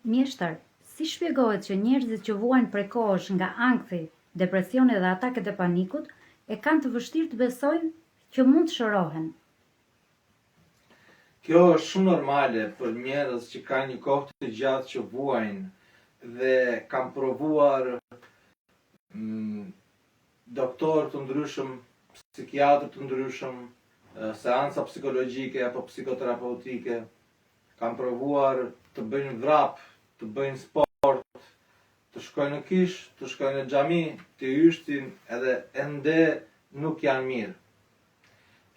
Mjeshtar, si shpjegohet që njerëzit që vuajnë prej kohësh nga ankthi, depresioni dhe ataket e panikut e kanë të vështirë të besojnë që mund të shërohen? Kjo është shumë normale për njerëz që kanë një kohë të gjatë që vuajnë dhe kanë provuar doktorë të ndryshëm, psikiatrë të ndryshëm, seansa psikologjike apo psikoterapeutike, kanë provuar të bëjnë vrap, të bëjnë sport, të shkojnë në kish, të shkojnë në xhami, të yshtin, edhe ende nuk janë mirë.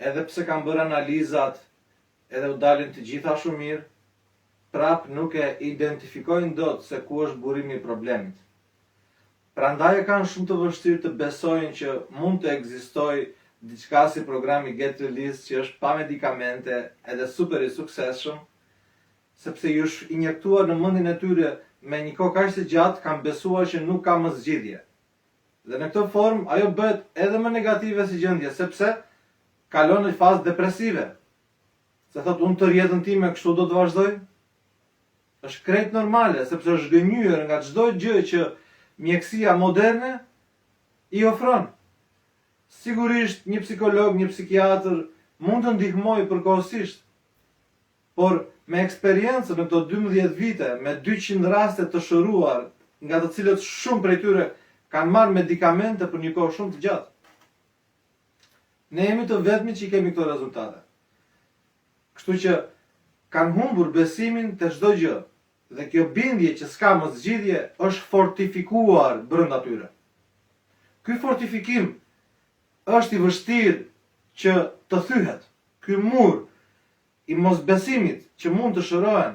Edhe pse kanë bërë analizat, edhe u dalin të gjitha shumë mirë, prap nuk e identifikojnë dot se ku është burimi i problemit. Prandaj e kanë shumë të vështirë të besojnë që mund të ekzistojë diçka si programi Get Release që është pa medikamente edhe super i suksesshëm, sepse ju është injektuar në mendjen e tyre me një kohë kaq të gjatë, kanë besuar që nuk ka më zgjidhje. Dhe në këtë formë ajo bëhet edhe më negative si gjendje, sepse kalon në fazë depresive. Se thot, unë të rjetën time kështu do të vazhdoj? Është krejt normale, sepse është gënjur nga çdo gjë që mjekësia moderne i ofron. Sigurisht një psikolog, një psikiatër mund të ndihmojë përkohësisht, por me eksperiencë në këto 12 vite, me 200 raste të shëruar, nga të cilët shumë prej tyre kanë marrë medikamente për një kohë shumë të gjatë. Ne jemi të vetmi që i kemi këto rezultate. Kështu që kanë humbur besimin të çdo gjë, dhe kjo bindje që s'ka më zgjidhje është fortifikuar brenda tyre. Ky fortifikim është i vështirë që të thyhet. Ky mur i mosbesimit që mund të shërohen,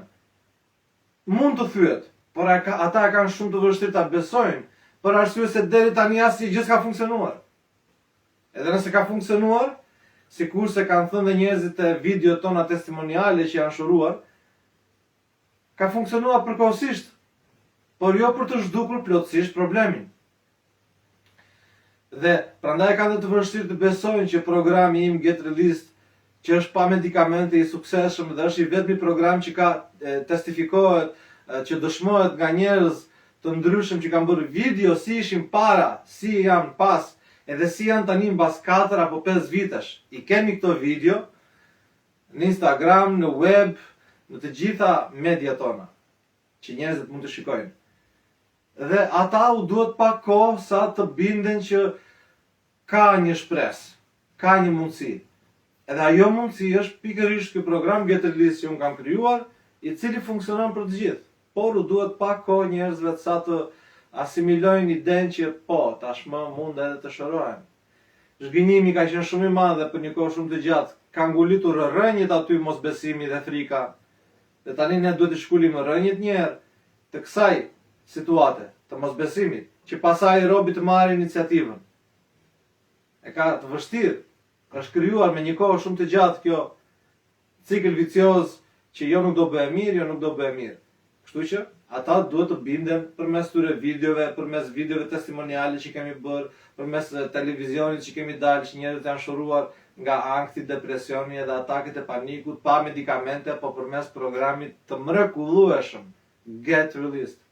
mund të thyhet, por ata kanë shumë të vështirë ta besojnë, për arsye se deri tani asnjë gjë s'ka funksionuar. Edhe nëse ka funksionuar, sikurse kanë thënë dhe njerëzit e videot tona testimoniale që janë shëruar, ka funksionuar përkohësisht, por jo për të zhdukur plotësisht problemin. Dhe prandaj kanë të vështirë të besojnë që programi im Get Release, që është pa medikamente i suksesshëm dhe është i vetmi program që ka testifikohet, që dëshmohet nga njerëz të ndryshëm që kanë bërë video si ishin para, si janë pas, edhe si janë tani mbas 4 apo 5 vitesh. I kemi këto video në Instagram, në web, në të gjitha media tona, që njerëzit mund të shikojnë. Dhe ata u duhet pak kohë sa të binden që ka një shpresë, ka një mundësi. Edhe ajo mundësi është pikërisht ky program Get Release që unë kam krijuar, i cili funksionon për të gjithë. Por u duhet pak kohë njerëzve sa të asimilojnë idenë që po, tashmë mund edhe të shërohen. Zhgënjimi ka qenë shumë i madh dhe për një kohë shumë të gjatë. Ka ngulitur rrënjët aty mosbesimi dhe frika. Dhe tani ne duhet të shkulim rrënjët një herë të kësaj situate, të mosbesimit, që pasaj robi të marrë iniciativën. E ka të vështirë. Është krijuar me një kohë shumë të gjatë kjo cikël vicioz që jo nuk do bëhe mirë, jo nuk do bëhe mirë. Kështu që ata duhet të binden përmes këtyre videove, përmes videove testimoniale që kemi bërë, përmes televizionit që kemi dalë, që njerëzit janë shëruar nga ankthi, depresioni edhe ataket e panikut pa medikamente, po përmes programit të mrekullueshëm Get Released.